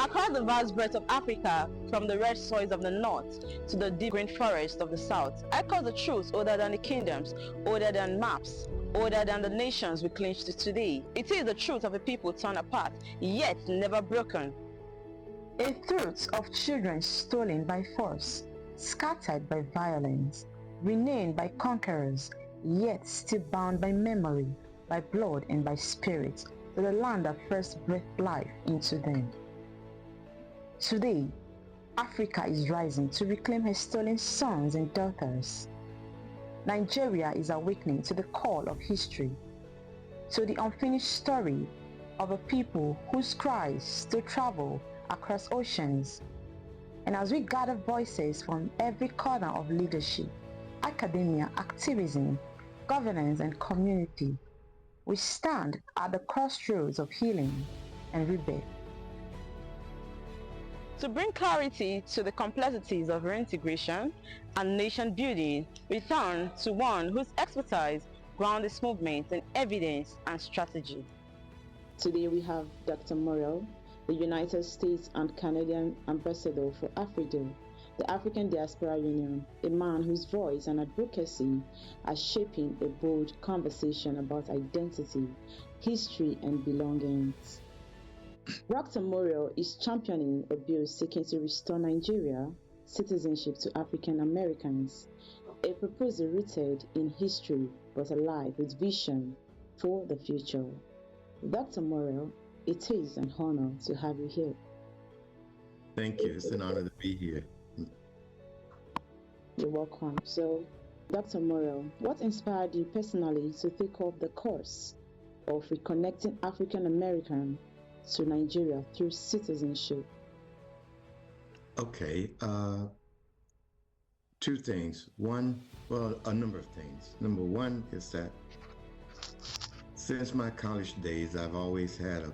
Across the vast breadth of Africa, from the red soils of the north to the deep green forests of the south, echoes the truth older than the kingdoms, older than maps, older than the nations we cling to today. It is the truth of a people torn apart, yet never broken. A truth of children stolen by force, scattered by violence, renamed by conquerors, yet still bound by memory, by blood and by spirit, to the land that first breathed life into them. Today, Africa is rising to reclaim her stolen sons and daughters. Nigeria is awakening to the call of history, to the unfinished story of a people whose cries still travel across oceans. And as we gather voices from every corner of leadership, academia, activism, governance, and community, we stand at the crossroads of healing and rebirth. To bring clarity to the complexities of reintegration and nation building, we turn to one whose expertise grounds this movement in evidence and strategy. Today we have Dr. Morel, the United States and Canadian Ambassador for AFRIDIL, the African Diaspora Union, a man whose voice and advocacy are shaping a bold conversation about identity, history, and belongings. Dr. Morel is championing a bill seeking to restore Nigeria citizenship to African Americans, a proposal rooted in history but alive with vision for the future. Dr. Morel, it is an honor to have you here. Thank you. It's an honor to be here. You're welcome. So, Dr. Morel, what inspired you personally to take up the course of reconnecting African Americans to Nigeria through citizenship? Okay. Two things. A number of things. Number one is that since my college days, I've always had a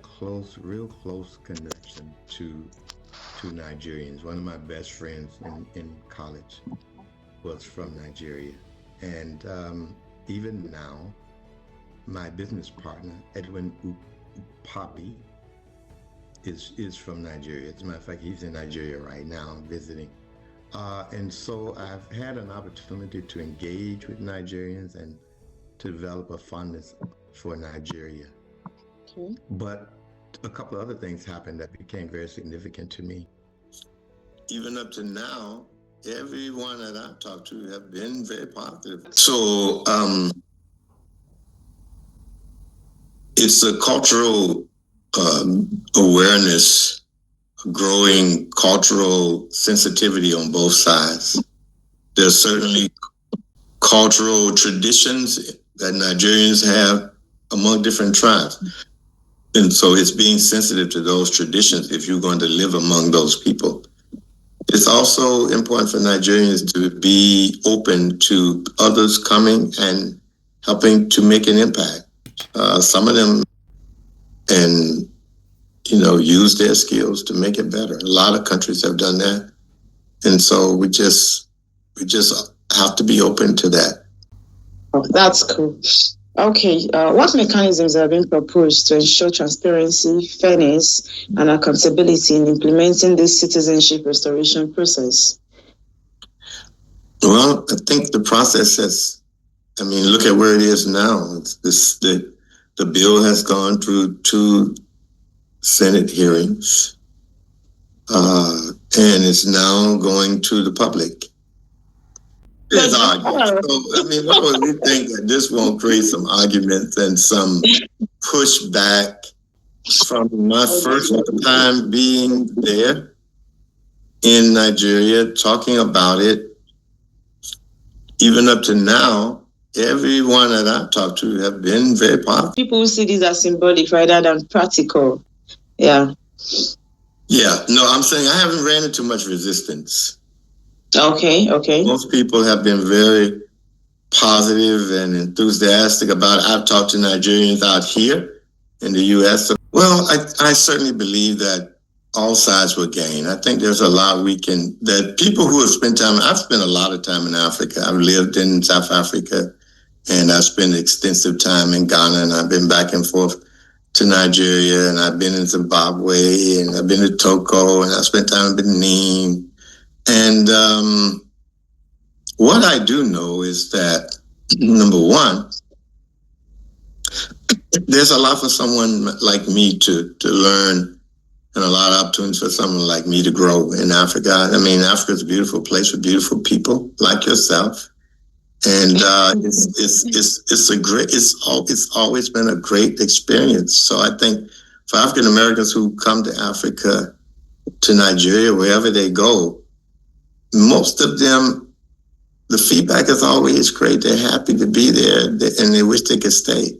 real close connection to Nigerians. One of my best friends in college was from Nigeria. And even now, my business partner, Edwin Upapi, is from Nigeria. As a matter of fact, he's in Nigeria right now visiting. And so I've had an opportunity to engage with Nigerians and to develop a fondness for Nigeria. Okay. But a couple of other things happened that became very significant to me. Even up to now, everyone that I've talked to have been very positive. So it's a cultural awareness, growing cultural sensitivity on both sides. There's certainly cultural traditions that Nigerians have among different tribes. And so it's being sensitive to those traditions if you're going to live among those people. It's also important for Nigerians to be open to others coming and helping to make an impact. Some of them use their skills to make it better. A lot of countries have done that. And so we just have to be open to that. Oh, that's cool. Okay, what mechanisms are being proposed to ensure transparency, fairness, and accountability in implementing this citizenship restoration process? Well, I think the process look at where it is now. The bill has gone through 2 Senate hearings, and it's now going to the public. There's arguments. So, why would we think that this won't create some arguments and some pushback? From my first time being there in Nigeria, talking about it, even up to now, everyone that I've talked to have been very positive. People see this as symbolic rather than practical. Yeah. Yeah. No, I'm saying I haven't ran into much resistance. Okay. Most people have been very positive and enthusiastic about it. I've talked to Nigerians out here in the U.S. Well, I certainly believe that all sides will gain. I think there's a lot that people who have spent time, I've spent a lot of time in Africa. I've lived in South Africa and I've spent extensive time in Ghana, and I've been back and forth to Nigeria, and I've been in Zimbabwe, and I've been to Togo, and I spent time in Benin. And what I do know is that, number one, there's a lot for someone like me to learn, and a lot of opportunities for someone like me to grow in Africa. I mean, Africa's a beautiful place with beautiful people like yourself. And it's always been a great experience. So I think for African Americans who come to Africa, to Nigeria, wherever they go, most of them, the feedback is always great. They're happy to be there, and they wish they could stay.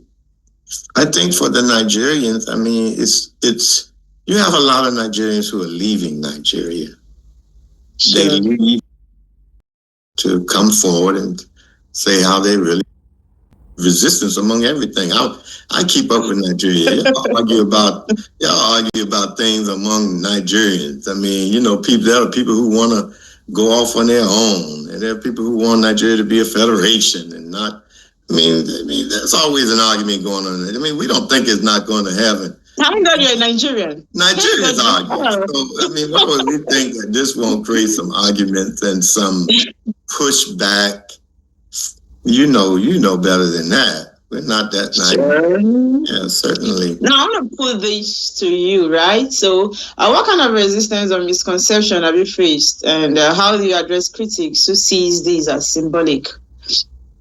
I think for the Nigerians, I mean, it's you have a lot of Nigerians who are leaving Nigeria. They leave to come forward and say how they really resistance among everything. I keep up with Nigeria. Y'all argue about things among Nigerians. I mean, there are people who want to go off on their own, and there are people who want Nigeria to be a federation and not. I mean, there's always an argument going on. I mean, we don't think it's not going to happen. Thank God you're Nigerian. Nigerians argue. So, I mean, why would we think that this won't create some arguments and some pushback? You know better than that. We're not that naive. Yeah, certainly. Now, I want to put this to you, right? So, what kind of resistance or misconception have you faced? And how do you address critics who sees these as symbolic?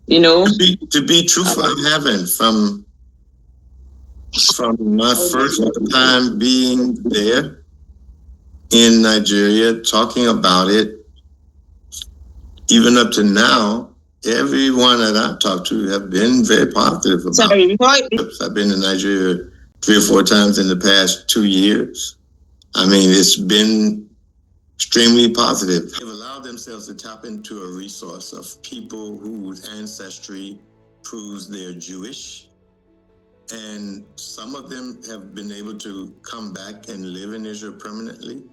To be truthful, I haven't. From my first time being there in Nigeria, talking about it, even up to now, everyone that I've talked to have been very positive about it. I've been to Nigeria 3 or 4 times in the past 2 years. I mean, it's been extremely positive. They've allowed themselves to tap into a resource of people whose ancestry proves they're Jewish. And some of them have been able to come back and live in Israel permanently.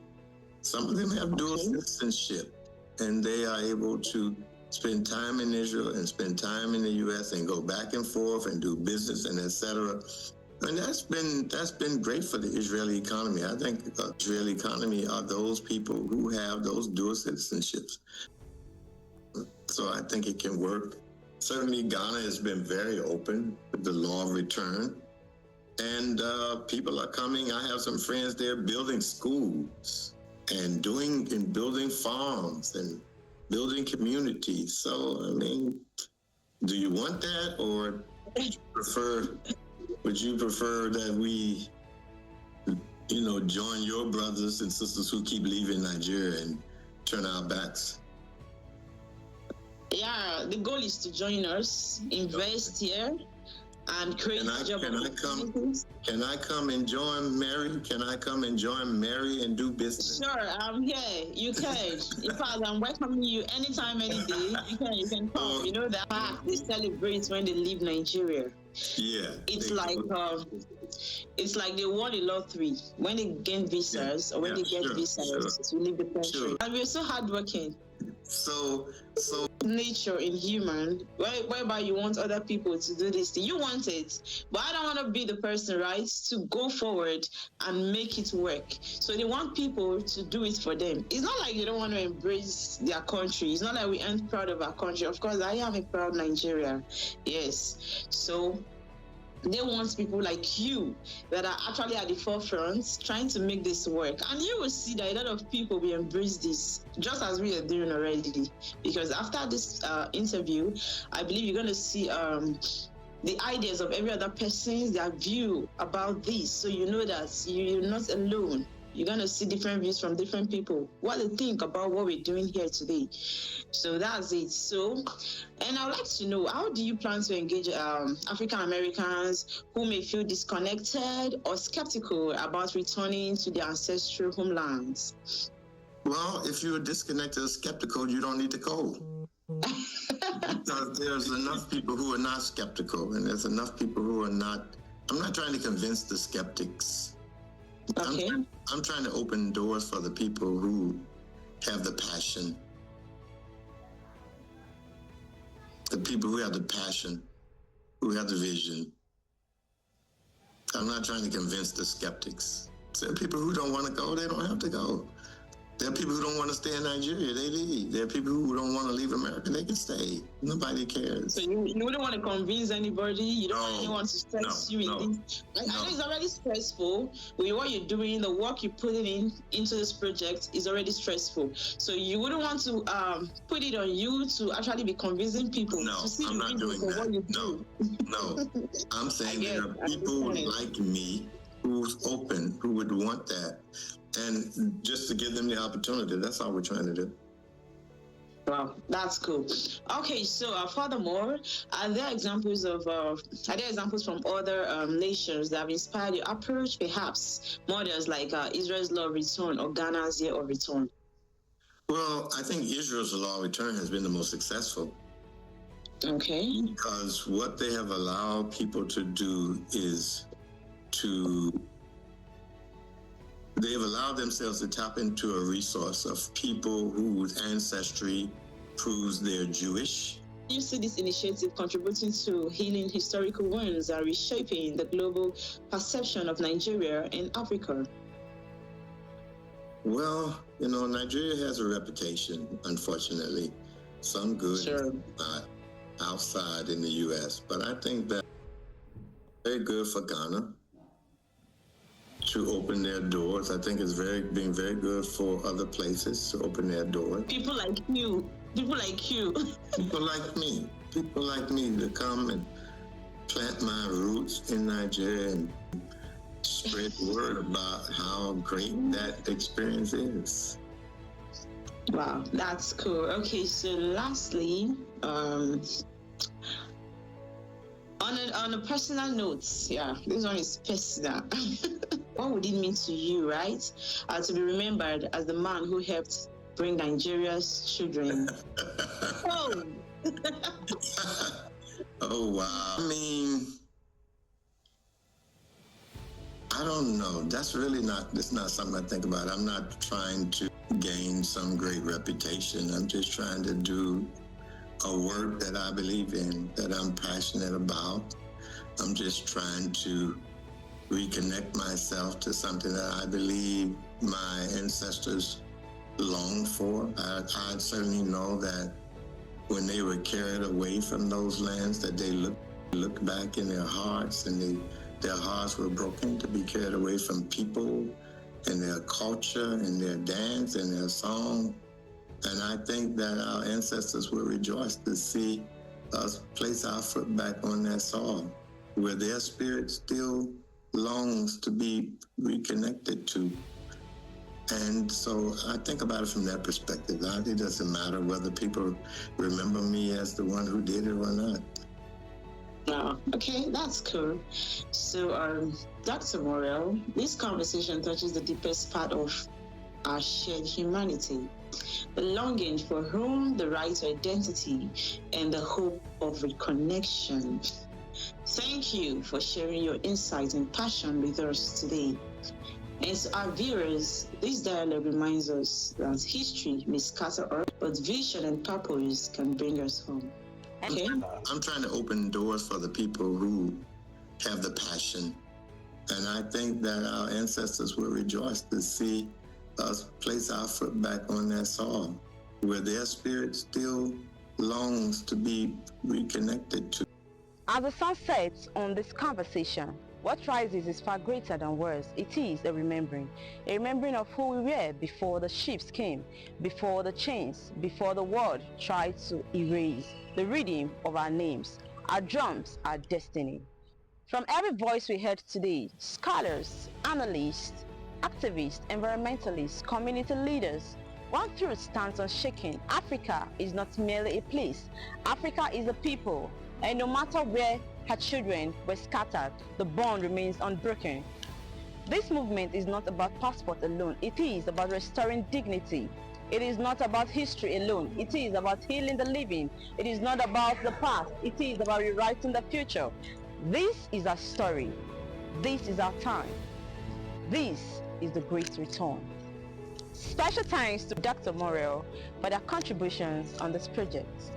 Some of them have dual citizenship, and they are able to spend time in Israel and spend time in the U.S. and go back and forth and do business and etc. And that's been great for the Israeli economy. I think the Israeli economy are those people who have those dual citizenships. So I think it can work. Certainly, Ghana has been very open with the law of return. And people are coming. I have some friends there building schools and building farms and building communities. So, I mean, do you want that, or would you prefer that we, join your brothers and sisters who keep leaving Nigeria and turn our backs? Yeah, the goal is to join us, invest here, and create job opportunities. Can I come and join Mary? Can I come and join Mary and do business? Sure, I'm here. You can. In fact, I'm welcoming you anytime, any day. You can come. You know that they celebrate when they leave Nigeria. Yeah. It's like they won a lottery when they gain visas or when they get visas to leave the country. And we're so hardworking. So nature in human, whereby you want other people to do this thing. You want it, but I don't want to be the person, right, to go forward and make it work. So they want people to do it for them. It's not like they don't want to embrace their country. It's not like we aren't proud of our country. Of course, I am a proud Nigerian. Yes. So they want people like you that are actually at the forefront trying to make this work. And you will see that a lot of people will embrace this, just as we are doing already. Because after this interview, I believe you're going to see the ideas of every other person, their view about this. So you know that you're not alone. You're going to see different views from different people, what they think about what we're doing here today. So that's it. So, and I'd like to know, how do you plan to engage African Americans who may feel disconnected or skeptical about returning to their ancestral homelands? Well, if you're disconnected or skeptical, you don't need to go. Because there's enough people who are not skeptical, and there's enough people who are not. I'm not trying to convince the skeptics. Okay. I'm trying to open doors for the people who have the passion. The people who have the passion, who have the vision. I'm not trying to convince the skeptics. There are people who don't want to go, they don't have to go. There are people who don't want to stay in Nigeria, they leave. There are people who don't want to leave America, they can stay. Nobody cares. So you wouldn't want to convince anybody, you don't want anyone to stress you in this. I know it's already stressful. With what you're doing, the work you're putting into this project is already stressful. So you wouldn't want to put it on you to actually be convincing people to see I'm the not doing that. what you do. No. I'm saying there are people like me who's open, who would want that. And just to give them the opportunity, that's all we're trying to do. Wow, that's cool. Okay, so furthermore, are there examples from other nations that have inspired your approach? Perhaps models like Israel's Law of Return or Ghana's Year of Return? Well, I think Israel's Law of Return has been the most successful. Okay. Because what they have allowed people to do is they've allowed themselves to tap into a resource of people whose ancestry proves they're Jewish. You see this initiative contributing to healing historical wounds and reshaping the global perception of Nigeria and Africa? Well, Nigeria has a reputation, unfortunately. Some good, outside in the U.S., but I think that's very good for Ghana to open their doors. I think it's being very good for other places to open their doors. People like you. People like me to come and plant my roots in Nigeria and spread word about how great that experience is. Wow, that's cool. Okay, so lastly, on a personal note, this one is personal. What would it mean to you, right? To be remembered as the man who helped bring Nigeria's children home. Oh, wow. I mean, I don't know. That's not something I think about. I'm not trying to gain some great reputation. I'm just trying to do a work that I believe in, that I'm passionate about. I'm just trying to reconnect myself to something that I believe my ancestors longed for. I certainly know that when they were carried away from those lands, that they looked back in their hearts, and their hearts were broken to be carried away from people and their culture and their dance and their song. And I think that our ancestors will rejoice to see us place our foot back on that soil, where their spirit still longs to be reconnected to. And so I think about it from that perspective. It doesn't matter whether people remember me as the one who did it or not. Wow. Okay, that's cool. So, Dr. Morel, this conversation touches the deepest part of our shared humanity, the longing for home, the right to identity, and the hope of reconnection. Thank you for sharing your insight and passion with us today. And to our viewers, this dialogue reminds us that history may scatter us, but vision and purpose can bring us home. Okay. I'm trying to open doors for the people who have the passion. And I think that our ancestors will rejoice to see us place our foot back on that soil, where their spirit still longs to be reconnected to. As the sun sets on this conversation, what rises is far greater than words. It is a remembering of who we were before the ships came, before the chains, before the world tried to erase the rhythm of our names, our drums, our destiny. From every voice we heard today, scholars, analysts, activists, environmentalists, community leaders, one truth stands unshaken. Africa is not merely a place. Africa is a people, and no matter where her children were scattered, the bond remains unbroken. This movement is not about passport alone. It is about restoring dignity. It is not about history alone. It is about healing the living. It is not about the past. It is about rewriting the future. This is our story. This is our time. This is the Great Return. Special thanks to Dr. Morel for their contributions on this project.